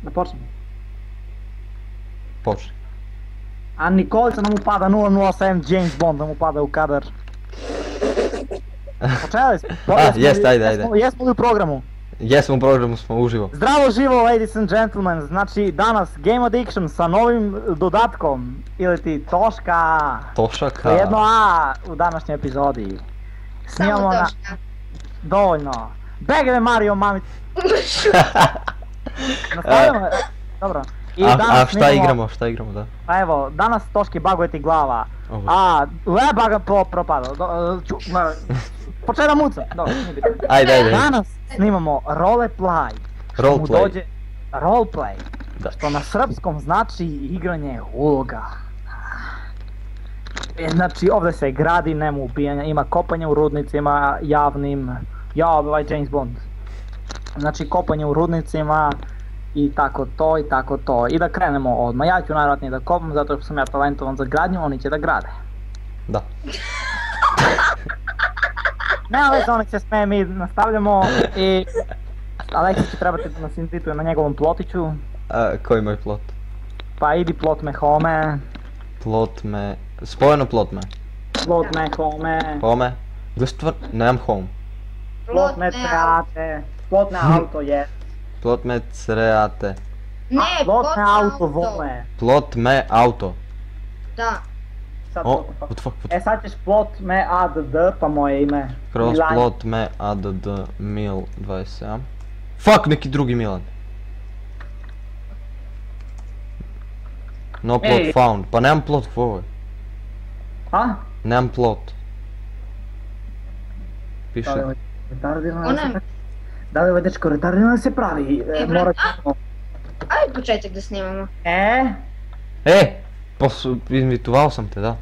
Da počnem. Počni. A Nikolica nam upada 007 James Bond nam upada u kadar. Počeli smo? Jest, ajde. Jesmo li u programu? Jesmo u programu, smo uživo. Zdravo živo, ladies and gentlemen, znači danas Game Addiction sa novim dodatkom, ili ti Toška. Tošaka. Jedno A u današnjoj epizodi. Snimamo Samo na... Toška. Dovoljno. Begave Mario, mami. Nastavljamo, dobro. I A danas šta snimamo- igramo, da? Pa evo, danas Toški baguje ti glava. Ovo. A, baga propada. Počela muca. Dobro, nije bitno. Ajde. Danas snimamo roleplay. Što mu Roleplay. dođe roleplay. Da. Što na srpskom znači igranje uloga. Znači ovdje se gradi, nema ubijanja, ima kopanje u rudnicima javnim. Ja, ovaj James Bond. Znači kopanje u rudnicima i tako to. I da krenemo odmah. Ja ću najvjerojatnije da kopam zato što sam ja talentovan za gradnju, oni će da grade. Da. Nema veze, onek se smeje, mi nastavljamo i... Aleksi će trebati da nas invituje na njegovom plotiću. Koji moj plot? Pa idi plot me home. Plot me... Spojeno plot me. Plot me home. Home? Gle stvar... Nemam home. Plot me treate. Plot me auto je. Plot me create. Ne, Plot me auto auto. vole. Plot me auto. Da. Sad O, what the fuck. what fuck, E sad ćeš plot me add, pa moje ime. Kroz Milan. plot me add mil 27. Fuck, neki drugi Milan. No plot Ej. found. Pa nemam plot u ovoj. A? Nemam plot. Piše. Da li ovaj dečko retardiran se pravi? Morat ćemo... Ajde početak da snimamo. Invitovao sam te, da.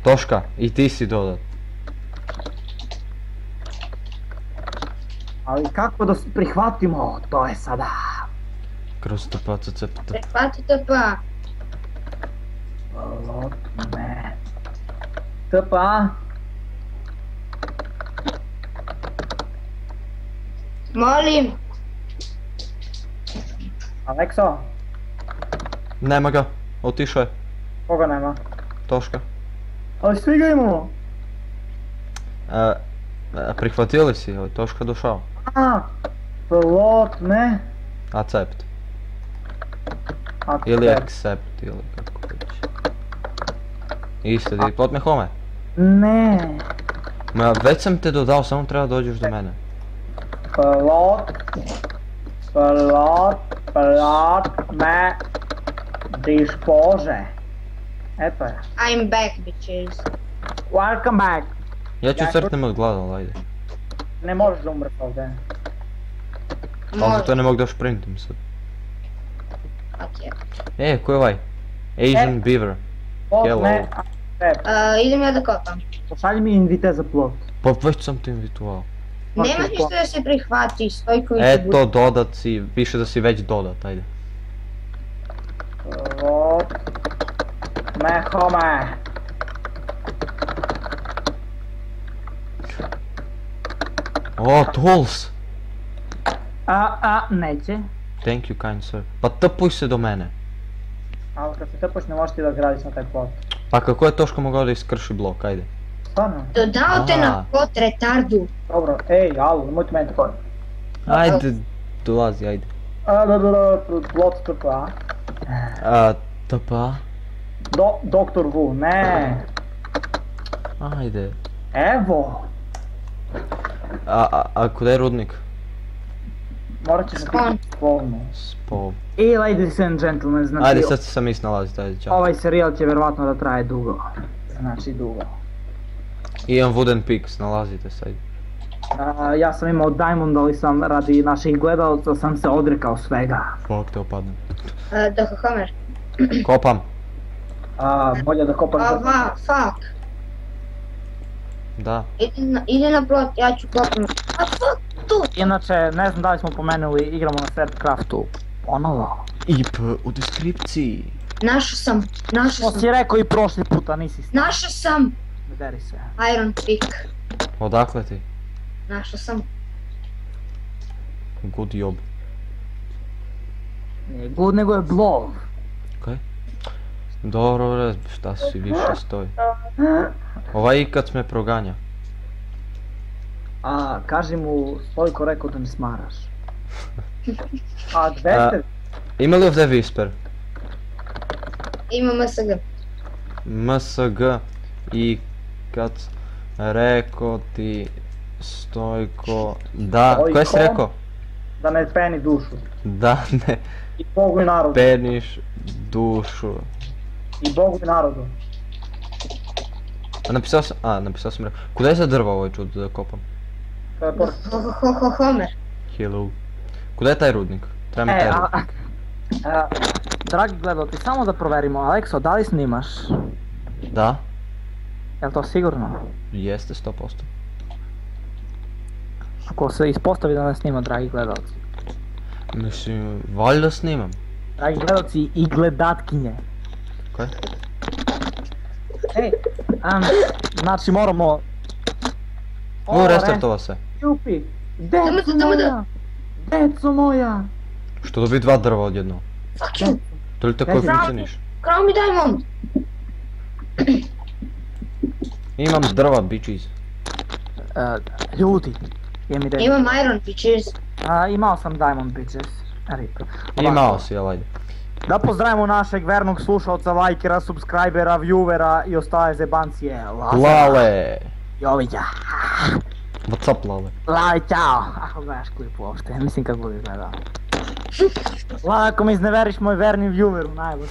Toška, i ti si dodat. Ali kako da prihvatimo, to je sada. Kroz TPCCPT. Prehvatite pa. Plot me... TPA? Molim. Alekso? Nema ga, otišao je. Koga nema? Toška. Ali svi ga imamo! Prihvatili si, ali Toška došao. A, plot me... Accept. Accept. Ili accept, ili kako već. Isto, di plot me home. Ne. Ma već sam te dodao, samo treba dođeš do mene. Plot me dispose. Eto je. I'm back bitches. Welcome back. Ja ću Ja- crtnem od glada, ali ajde. Ne možeš da umreti ovdje. Ali zato ne mogu da šprintam sad. Ok. Ko je ovaj? Asian Beaver. Plot Hello. me accept. Idem ja da kopam. Pošalji mi invite za plot. Pa već sam te invitovao. Nemaš ništa da se prihvati, stoj koji ti Eto, dodat si, piše da si već dodat, ajde. Plot me home. O, tools! Neće. Thank you, kind sir. Pa tpuj se do mene. Ali kad se tepoš ne možeš ti da gradiš na taj plot. Pa kako je Toško mogao da iskrši blok, ajde. Stvarno? Dodao te na plot retardu. Dobro, ej, alo, nemojte meni tako. Ajde, dolazi, ajde. Plot TPA. TPA? Doktor Wu, ne. Ajde. Evo. A kuda je rudnik? Morat ćeš Spawn. spolno. Spov. I ladies and gentlemen, znači Ajde, sad se sam iznalazit, ajde, čao. ovaj serijal će vjerovatno da traje dugo. Znači dugo. Imam wooden picks, nalazite se, ajde. Ja sam imao Diamond, ali sam radi naših gledalaca sam se odrekao svega. Fuck, te opadnem. Homer. Kopam. Bolje da kopaš za... Fuck. Da. Ide na plot, ja ću kopam. Fuck, tu. Inače, ne znam da li smo pomenuli, igramo na Starcraftu. Ponovo. IP u deskripciji. Našao To si rekao i prošli puta, nisi s... Našao sam. Ne deri se. Iron pick. Odakle ti? Našao sam. Good job. Nije good, nego je blov. Okej. Dobro, bre, šta si više stoji. Ovaj ikad me proganja. A, kaži mu Stojko rekao da mi smaraš. A, gde ste? Ima li ovdje Whisper? Ima MSG. MSG i kad rekao ti Stojko... Da, Stojko? koje si rekao? Da ne peni dušu. Da ne I Bogu i narodu. peniš dušu. I Bogu i narodu. A napisao sam rekao. Kuda je za drva ovaj čud da kopam? To je pored. Homer. Hello. Kuda je taj rudnik? Treba mi taj rudnik. Dragi gledalci, samo da proverimo, Alekso, da li snimaš? Da, Jel to sigurno? jeste 100%. Ako se ispostavi da ne snima, dragi gledalci. Mislim, valjda snimam. Dragi gledalci i gledatkinje. Kaj? Ej, znači moramo... No, restartova se. Jupi, deco Tamo da. moja! Deco moja! Što dobi dva drva odjedno? Fuck you. To li tako Kaži. funkcioniš? Krao mi diamond. Imam drva, bitches. Ljudi, je mi reći. Imam iron bitches. Imao sam Diamond Bitches. Rip. Imao si, jel ajde. Da pozdravimo našeg vernog slušalca, lajkera, subscribera, viewera i ostale zebancije. Lale! Jovića. What's up, Lale? Lale, čao. Ako gledaš klip uopšte, mislim kad budeš gledao. Lale, ako me izneveriš moj verni vieweru, najbolji.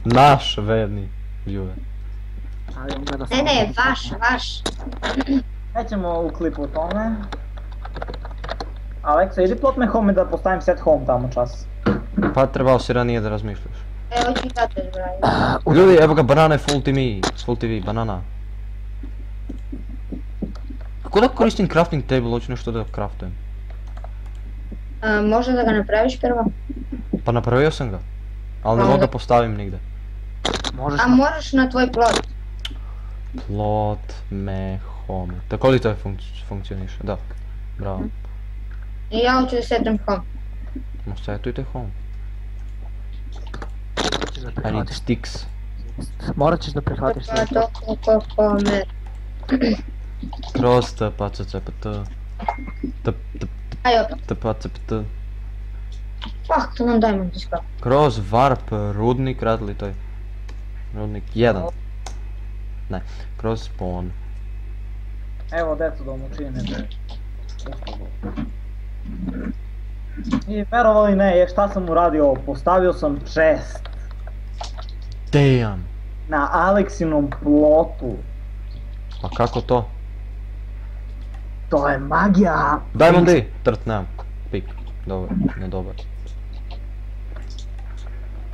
Naš verni viewer. Ali on gleda Ne, samo ne, klip. vaš. Nećemo u klipu o tome. Aleksa, idi plot me home da postavim set home tamo čas. Pa trebao si ranije da razmišljaš. Evo ću i tato zbrajati. Ljudi, evo ga, banana je full TV, banana. Kako da koristim crafting table, hoću nešto da craftujem. Možda da ga napraviš prvo? Pa napravio sam ga. Ali ne mogu ga postavim nigde. Možeš A možeš na tvoj plot. Plot me home. Tako li to funkcioniše? Da. Bravo. I ja hoću da setam home. No setujte home. da I need prihvatiš. sticks. Morat ćeš da prihvatiš sve. To Homer. Kroz tpacpt. Aj opet. Tpacpt. Fuck, to nam diamond iskao. Kroz warp rudnik, radili to je. Rudnik 1. Ne, kroz spawn. Evo deco da mu činite. I verovali ne, šta sam uradio, postavio sam chest Damn. na Aleksinom plotu. Pa kako to? To je magija! Diamond D! Trt, nemam. Pik. Dobar, ne dobar.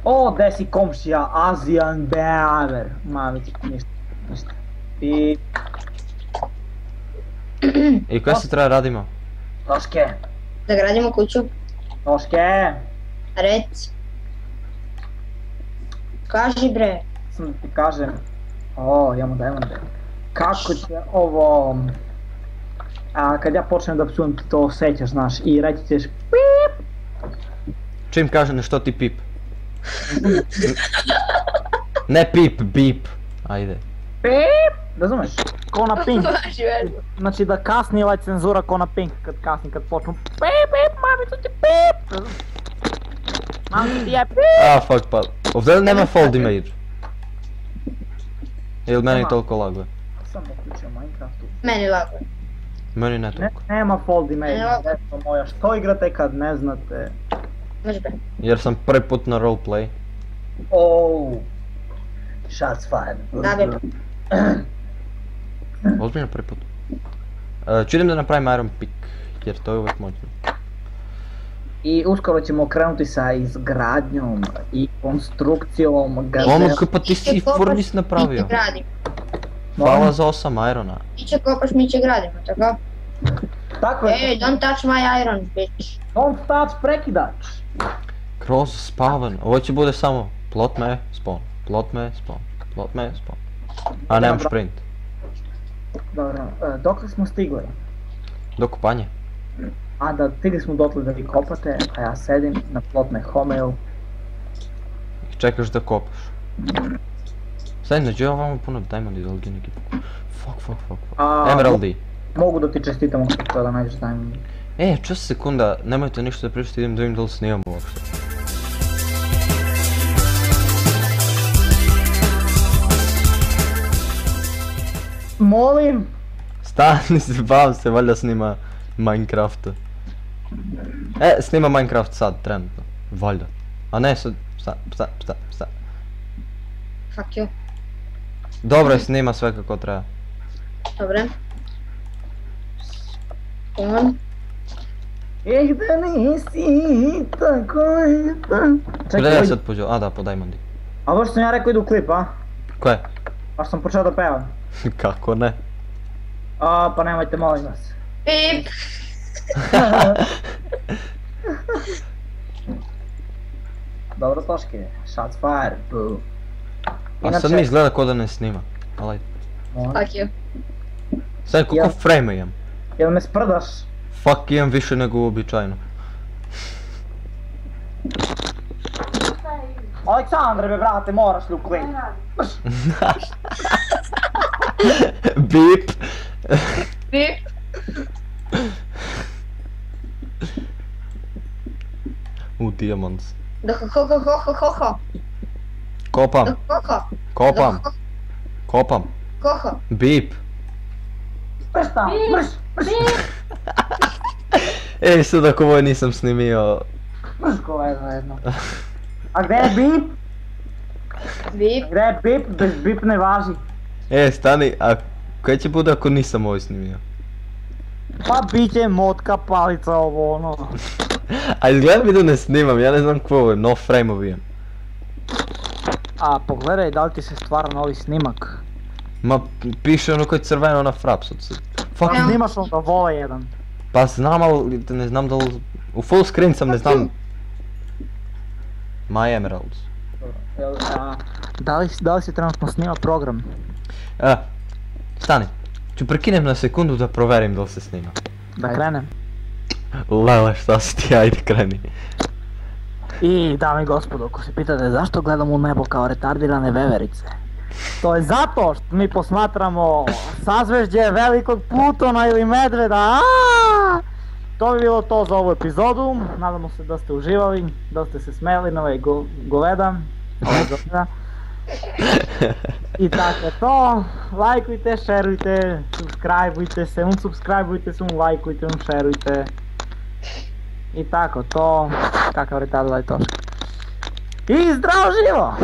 O, gde si komšija, Asian Beaver. Mamić, ništa. I... I koje se treba radimo? Toške, Da gradimo kuću. toške. Rec. Kaži bre. Sam da ti kažem, imamo Diamond D. Kako će ovo... kad ja počnem da psujem ti to osjećaš, znaš, i reći ćeš PIP. Čim kaže nešto ti pip. Ne pip, bip. Ajde. PIP. Razumeš? Ko na Pink. Kaži bre. Znači da kasni ovaj cenzura ko na Pink kad kasni, kad počnu PIP, mamicu ti PIP. Mamicu ti je PIP. Fuck pa. Ovdje li nema fold image? Ili meni Nema. toliko laguje? Sam uključio Minecraftu. Meni lako. Meni ne toliko. Nema fold image, Evo. deco moja, što igrate kad ne znate? Može bre. Jer sam prvi put na roleplay. Shots fired. Da bre. Ozbiljno prvi put. Ću idem da napravim iron pick. Jer to je uvijek moćno. I uskoro ćemo krenuti sa izgradnjom i konstrukcijom gazela. Momok, pa ti si furnis napravio. Mi će gradimo. Hvala za 8 irona. Ti će kopaš, mi će gradimo, tako? Tako je, Ej, don't touch my iron, bitch. don't touch prekidač. Kroz spawn. Ovo će bude samo plot me, spawn. Plot me, spawn. Plot me, spawn. A nemam Dobro. sprint. Dobro, dokle smo stigli? Do kopanja. A da stigli smo dotle da vi kopate, a ja sedim na plotne homeu čekaš da kopaš. Sad nađe ovamo puno diamondi, da li neki... Fuck. Emeraldi. Mogu da ti čestitam ako to da nađeš diamond. Čas sekunda, nemojte ništa da pričate, idem da vidim da li snimamo uopšte. Molim! Stani se, bav se, valjda snima Minecrafta. Snima Minecraft sad, trenutno. Valjda. A ne sad, šta. Fuck you. Dobro je, snima sve kako treba. Dobre. On. Da nisi tako Gdje ja sad pođeo? A da, po diamondi. A baš sam ja rekao idu u klip, a? Koje? Baš sam počeo da pevam. Kako ne? Pa nemojte, molim vas. Pip. Dobro Toške, shots fired, boo. A sad mi izgleda ko da ne snima. Ali... Fuck you. Sad koliko frame imam? Jel me sprdaš? Fuck, imam više nego uobičajno. Aleksandre be brate, moraš li u klip? Bip! Pip. Diamonds. Da ho. Kopam. Da Kopam. ho. Bip. Brš tamo, brš. Sad ako ovo nisam snimio... Brš ko je zajedno. A gdje je bip? Pip. Gdje je bip? Bez bip ne važi. Stani, a kaj će bude ako nisam ovo snimio? Pa bit će motka, palica, ovo ono. A izgleda mi da ne snimam, ja ne znam ko ovo je, no frame-ovi imam. A pogledaj da li ti se stvara novi snimak. Ma piše ono koji je crveno na frapsu. Fuck, Snimaš onda vola jedan. pa znam, ali ne znam da li... U full screen sam, ne znam... My Emeralds. Da li se trenutno snima program? Stani, ću prekinem na sekundu da proverim da li se snima. Da krenem. Lele, šta si ti, ajde kreni. I dame i gospodo, ako se pitate zašto gledam u nebo kao retardirane veverice, to je zato što mi posmatramo sazvežđe velikog Plutona ili Medveda. To bi bilo to za ovu epizodu, nadamo se da ste uživali, da ste se smeli na ovaj goveda. I tako je to, lajkujte, šerujte, subscribeujte se, unsubscribeujte se, lajkujte, šerujte. I tako to, kakav retard ovaj Toška. I zdravo živo!